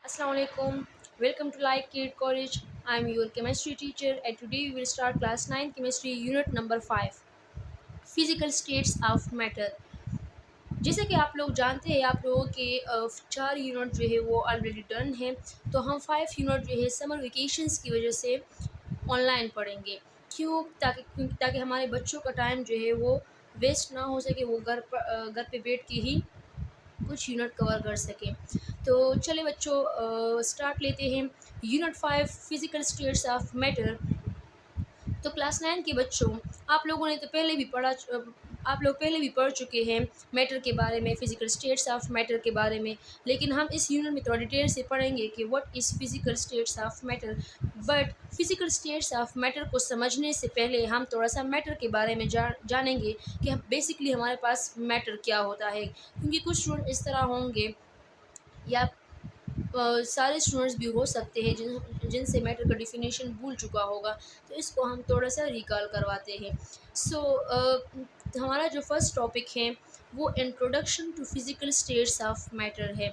Assalamu alaikum. Welcome to Like Kid College. I am your chemistry teacher and today we will start class 9 chemistry unit number 5 physical states of matter. जैसे कि आप लोग जानते हैं आप लोगों के 4 यूनिट जो है वो ऑलरेडी डन है। तो हम 5 यूनिट जो है समर वेकेशंस की वजह से ऑनलाइन पढ़ेंगे। ताकि हमारे बच्चों का टाइम जो है वो वेस्ट ना हो सके, वो घर पे बैठ के ही कुछ यूनिट कवर कर सकें। तो चले बच्चों स्टार्ट लेते हैं। Unit 5 physical states of matter. तो क्लास 9 के बच्चों, आप लोगों ने तो पहले भी पढ़ा, आप लोग पहले भी पढ़ चुके हैं मैटर के बारे में, फिजिकल स्टेट्स ऑफ मैटर के बारे में। लेकिन हम इस यूनिट में थोड़ा डिटेल से पढ़ेंगे कि what is physical states of matter. But physical states of matter को समझने से पहले हम थोड़ा सा मैटर के बारे में जानेंगे कि हम बेसिकली हमारे पास मैटर क्या होता है। क्योंकि कुछ स्टूडेंट इस तरह होंगे या सारे स्टूडेंट्स भी हो सकते हैं जिनसे मैटर का डिफिनेशन भूल चुका होगा। तो इसको हम थोड़ा सा रिकॉल करवाते हैं। सो हमारा जो फर्स्ट टॉपिक है वो introduction to physical states of matter है।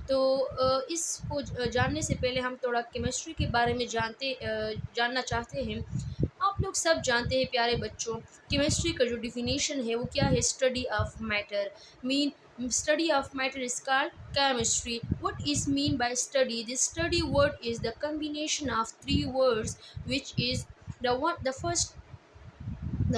तो इसको जानने से पहले हम थोड़ा केमिस्ट्री के बारे में जानना चाहते हैं। आप लोग सब जानते हैं प्यारे बच्चों, केमिस्ट्री का जो डिफिनेशन है वो क्या है? Study of matter. Mean study of matter is called chemistry. What is mean by study? This study word is the combination of three words, which is the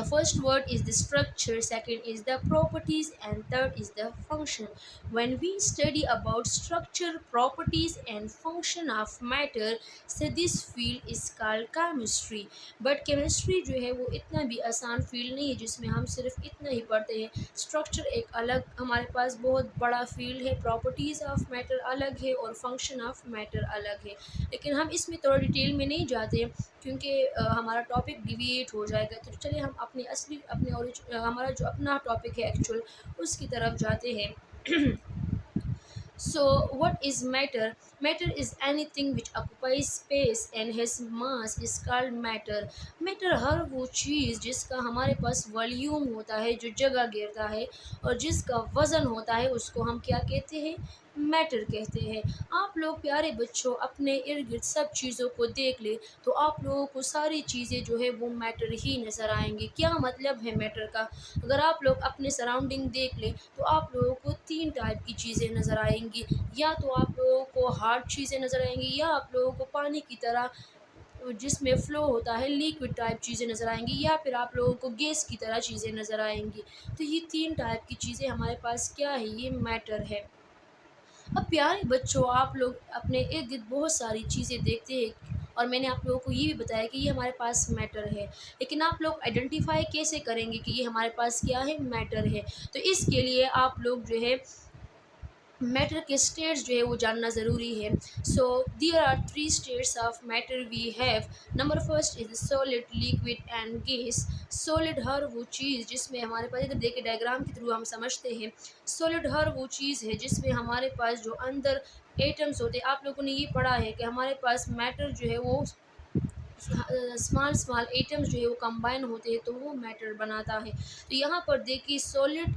first word is the structure, second is the properties, and third is the function. When we study about structure, properties, and function of matter, so this field is called chemistry. But chemistry जो है वो इतना भी आसान field नहीं है जिसमें हम सिर्फ इतना ही पढ़ते हैं। स्ट्रक्चर एक अलग हमारे पास बहुत बड़ा फील्ड है, प्रॉपर्टीज़ ऑफ मैटर अलग है और फंक्शन ऑफ मैटर अलग है। लेकिन हम इसमें थोड़ा डिटेल में नहीं जाते क्योंकि हमारा टॉपिक डिविएट हो जाएगा। तो चलिए हम हमारा जो अपना टॉपिक है एक्चुअल उसकी तरफ जाते हैं। So, what is matter? Matter is anything which occupies space and has mass is called matter. Matter हर वो चीज़ जिसका हमारे पास वॉल्यूम होता है, जो जगह घेरता है और जिसका वज़न होता है, उसको हम क्या कहते हैं? मैटर कहते हैं। आप लोग प्यारे बच्चों अपने इर्द गिर्द सब चीज़ों को देख ले तो आप लोगों को सारी चीज़ें जो है वो मैटर ही नज़र आएंगी। क्या मतलब है मैटर का? अगर आप लोग अपने सराउंडिंग देख लें तो आप लोगों को 3 टाइप की चीज़ें नज़र आएंगी। या तो आप लोगों को हार्ड चीज़ें नज़र आएंगी, या आप लोगों को पानी की तरह जिसमें फ़्लो होता है लिक्विड टाइप चीज़ें नज़र आएंगी, या फिर आप लोगों को गैस की तरह चीज़ें नज़र आएंगी। तो ये 3 टाइप की चीज़ें हमारे पास क्या है? ये मैटर है। अब प्यारे बच्चों, आप लोग अपने इर्द गिर्द बहुत सारी चीज़ें देखते हैं और मैंने आप लोगों को ये भी बताया कि ये हमारे पास मैटर है। लेकिन आप लोग आइडेंटिफाई कैसे करेंगे कि ये हमारे पास क्या है? मैटर है। तो इसके लिए आप लोग जो है मैटर के स्टेट्स जो है वो जानना ज़रूरी है। So there are 3 states of matter we have. Number first is solid, liquid and gas. Solid हर वो चीज़ जिसमें हमारे पास, इधर देखिए डायग्राम के थ्रू हम समझते हैं। सॉलिड हर वो चीज़ है जिसमें हमारे पास जो अंदर एटम्स होते हैं। आप लोगों ने ये पढ़ा है कि हमारे पास मैटर जो है वो स्मॉल स्मॉल एटम्स जो है वो कंबाइन होते हैं तो वो मैटर बनाता है। तो यहाँ पर देखिए सॉलिड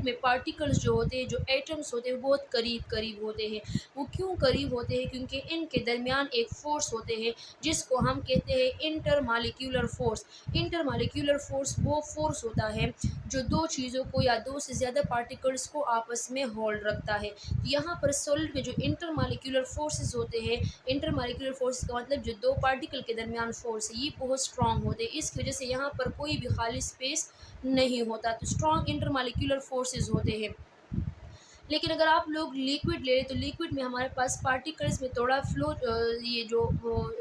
में पार्टिकल्स जो होते हैं, जो एटम्स होते हैं, वो बहुत करीब करीब होते हैं। वो क्यों करीब होते हैं? क्योंकि इनके दरमियान एक फ़ोर्स होते हैं जिसको हम कहते हैं इंटरमालिक्यूलर फ़ोर्स। इंटरमालिक्यूलर फ़ोर्स वो फ़ोर्स होता है जो दो चीज़ों को या दो से ज़्यादा पार्टिकल्स को आपस में होल्ड रखता है। यहाँ पर सॉलिड में जो इंटरमालिक्यूलर फोर्सेस होते हैं, इंटरमालिक्यूलर फोर्स का मतलब जो दो पार्टिकल के दरमियान फोर्स है, ये बहुत स्ट्रांग होते हैं। इसकी वजह से यहाँ पर कोई भी खाली स्पेस नहीं होता। तो स्ट्रांग इंटरमालिक्यूलर फोर्सेस होते हैं। लेकिन अगर आप लोग लिक्विड ले तो लिक्विड में हमारे पास पार्टिकल्स में थोड़ा फ्लो, ये जो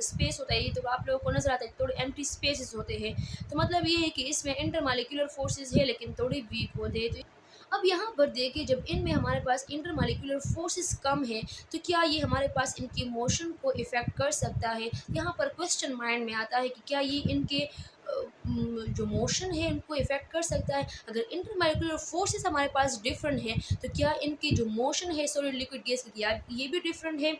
स्पेस होता है ये तो आप लोगों को नज़र आता है, थोड़े एम्प्टी स्पेसेस होते हैं। तो मतलब ये है कि इसमें इंटरमालिक्यूलर फोर्सेस है लेकिन थोड़ी वीक होते हैं। तो अब यहाँ पर देखिए, जब इनमें हमारे पास इंटरमालिक्यूलर फोर्सेस कम है तो क्या ये हमारे पास इनके मोशन को इफ़ेक्ट कर सकता है? यहाँ पर क्वेश्चन माइंड में आता है कि क्या ये इनके जो मोशन है उनको इफ़ेक्ट कर सकता है? अगर इंटरमालिक्यूलर फोर्सेस हमारे पास डिफरेंट है तो क्या इनकी जो मोशन है सॉलिड लिक्विड गैस की, ये भी डिफरेंट है?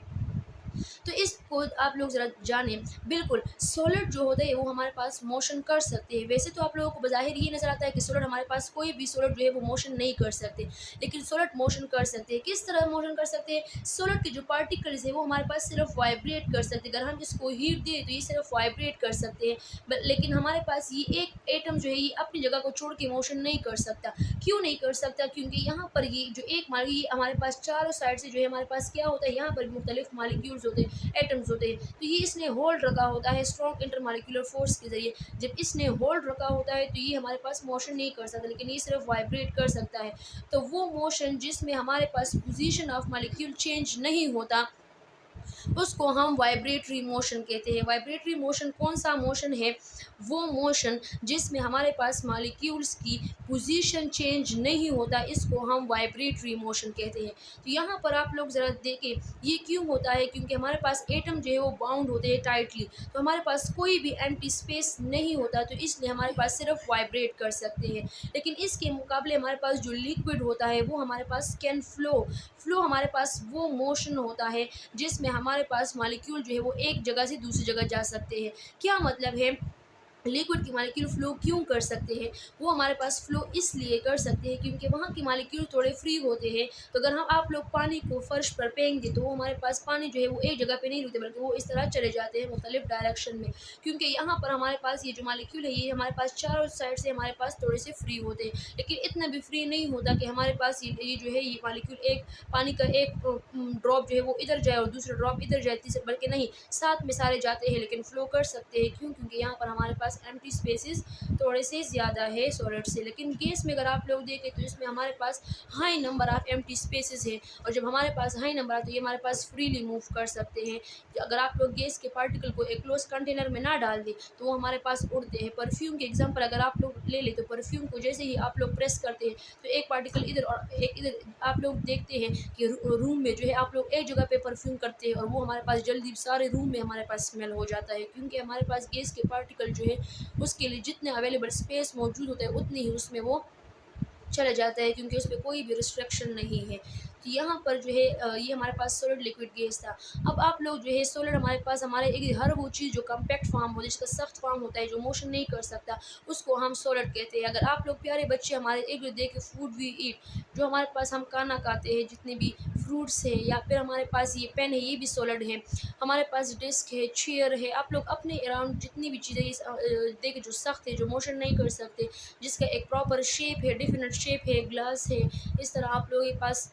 तो इसको आप लोग ज़रा जानें। बिल्कुल, सॉलिड जो होता है वो हमारे पास मोशन कर सकते हैं। वैसे तो आप लोगों को बज़ाहिर ये नज़र आता है कि सॉलिड हमारे पास कोई भी सॉलिड जो है वो मोशन नहीं कर सकते, लेकिन सॉलिड मोशन कर सकते हैं। किस तरह मोशन कर सकते हैं? सॉलिड के जो पार्टिकल्स हैं वो हमारे पास सिर्फ वाइब्रेट कर सकते हैं। अगर हम इसको हीट दें तो ये सिर्फ वाइब्रेट कर सकते हैं, लेकिन हमारे पास ये एक एटम जो है ये अपनी जगह को छोड़ के मोशन नहीं कर सकता। क्यों नहीं कर सकता? क्योंकि यहाँ पर ये जो एक ये हमारे पास चारों साइड से जो है हमारे पास क्या होता है, यहाँ पर मुख्तलिफ मालिक्यूल्स होते हैं, एटम्स होते हैं। तो ये इसने होल्ड रखा होता है स्ट्रॉन्ग इंटरमालिक्यूलर फोर्स के ज़रिए। जब इसने होल्ड रखा होता है तो ये हमारे पास मोशन नहीं कर सकता, लेकिन ये सिर्फ वाइब्रेट कर सकता है। तो वो मोशन जिसमें हमारे पास पोजीशन ऑफ मालिक्यूल चेंज नहीं होता, उसको हम वाइब्रेटरी मोशन कहते हैं। वाइब्रेटरी मोशन कौन सा मोशन है? वो मोशन जिसमें हमारे पास मॉलिक्यूल्स की पोजीशन चेंज नहीं होता, इसको हम वाइब्रेटरी मोशन कहते हैं। तो यहाँ पर आप लोग ज़रा देखें, ये क्यों होता है? क्योंकि हमारे पास एटम जो है वो बाउंड होते हैं टाइटली, तो हमारे पास कोई भी एम्प्टी स्पेस नहीं होता, तो इसलिए हमारे पास सिर्फ वाइब्रेट कर सकते हैं। लेकिन इसके मुकाबले हमारे पास जो लिक्विड होता है वो हमारे पास कैन फ्लो हमारे पास वो मोशन होता है जिसमें हमारे पास मॉलिक्यूल जो है वो एक जगह से दूसरी जगह जा सकते हैं। क्या मतलब है? लिक्विड की मॉलिक्यूल फ्लो क्यों कर सकते हैं? वो हमारे पास फ्लो इसलिए कर सकते हैं क्योंकि वहाँ की मॉलिक्यूल थोड़े फ्री होते हैं। तो अगर हम आप लोग पानी को फर्श पर फेंक दें तो वो हमारे पास पानी जो है वो एक जगह पे नहीं रुकते, बल्कि वो इस तरह चले जाते हैं मुख्तलिफ डायरेक्शन में, क्योंकि यहाँ पर हमारे पास ये जो मॉलिक्यूल है ये हमारे पास चारों साइड से हमारे पास थोड़े से फ्री होते हैं। लेकिन इतना भी फ्री नहीं होता कि हमारे पास ये जो है ये मॉलिक्यूल एक पानी का एक ड्रॉप जो है वो इधर जाए और दूसरा ड्रॉप इधर जाए, तीसरा, बल्कि नहीं, साथ में सारे जाते हैं लेकिन फ्लो कर सकते हैं। क्यों? क्योंकि यहाँ पर हमारे पास एम्प्टी स्पेसेस थोड़े से ज़्यादा है सॉलिड से। लेकिन गैस में अगर आप लोग देखें तो इसमें हमारे पास high number of empty spaces है, और जब हमारे पास हाई नंबर आते हैं ये हमारे पास फ्रीली मूव कर सकते हैं। अगर आप लोग गैस के पार्टिकल को एक क्लोज कंटेनर में ना डाल दें तो वो हमारे पास उड़ते हैं। परफ्यूम के एग्जाम्पल अगर आप लोग ले लें तो परफ्यूम को जैसे ही आप लोग प्रेस करते हैं तो एक पार्टिकल इधर और एक इधर, आप लोग देखते हैं कि रूम में जो है आप लोग एक जगह पे परफ्यूम करते हैं और वो हमारे पास जल्दी सारे रूम में हमारे पास स्मेल हो जाता है, क्योंकि हमारे पास गैस के पार्टिकल जो है उसके लिए जितने अवेलेबल स्पेस मौजूद होता है उतनी ही उसमें वो चला जाता है, क्योंकि उस पर कोई भी रिस्ट्रिक्शन नहीं है। तो यहाँ पर जो है ये हमारे पास सॉलिड लिक्विड गैस था। अब आप लोग जो है सॉलिड हमारे पास हमारे एक हर वो चीज़ जो कम्पैक्ट फॉर्म हो, जिसका सख्त फॉर्म होता है, जो मोशन नहीं कर सकता, उसको हम सॉलिड कहते हैं। अगर आप लोग प्यारे बच्चे हमारे एक जो देखे फूड वी ईट, जो हमारे पास हम खाना खाते हैं, जितने भी फ्रूट्स हैं, या फिर हमारे पास ये पेन है ये भी सॉलिड है, हमारे पास डिस्क है, चेयर है, आप लोग अपने अराउंड जितनी भी चीज़ें देखें जो सख्त है, जो मोशन नहीं कर सकते, जिसका एक प्रॉपर शेप है, डिफिनेट शेप है, ग्लास है, इस तरह आप लोगों के पास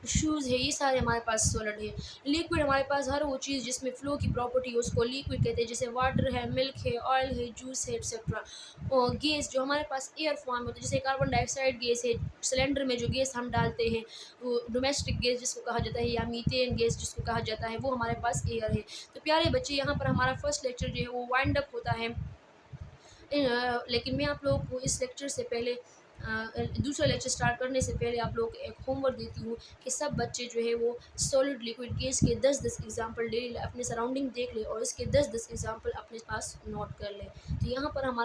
शूज़ है, ये सारे हमारे पास सॉलिड है। लिक्विड हमारे पास हर वो चीज़ जिसमें फ़्लो की प्रॉपर्टी है उसको लिक्विड कहते हैं, जैसे वाटर है, मिल्क है, ऑयल है, जूस है, एक्सेट्रा। और गैस जो हमारे पास एयर फॉर्म होता है, जैसे कार्बन डाइऑक्साइड गैस है, सिलेंडर में जो गैस हम डालते हैं वो डोमेस्टिक गैस जिसको कहा जाता है, या मीथेन गैस जिसको कहा जाता है, वो हमारे पास एयर है। तो प्यारे बच्चे यहाँ पर हमारा फर्स्ट लेक्चर जो है वो वाइंड अप होता है। लेकिन मैं आप लोगों को इस लेक्चर से पहले दूसरा लेक्चर स्टार्ट करने से पहले आप लोग को एक होमवर्क देती हूँ कि सब बच्चे जो है वो सॉलिड लिक्विड गैस के 10-10 एग्जांपल डेली अपने सराउंडिंग देख ले और इसके 10-10 एग्जांपल अपने पास नोट कर ले। तो यहाँ पर हमारा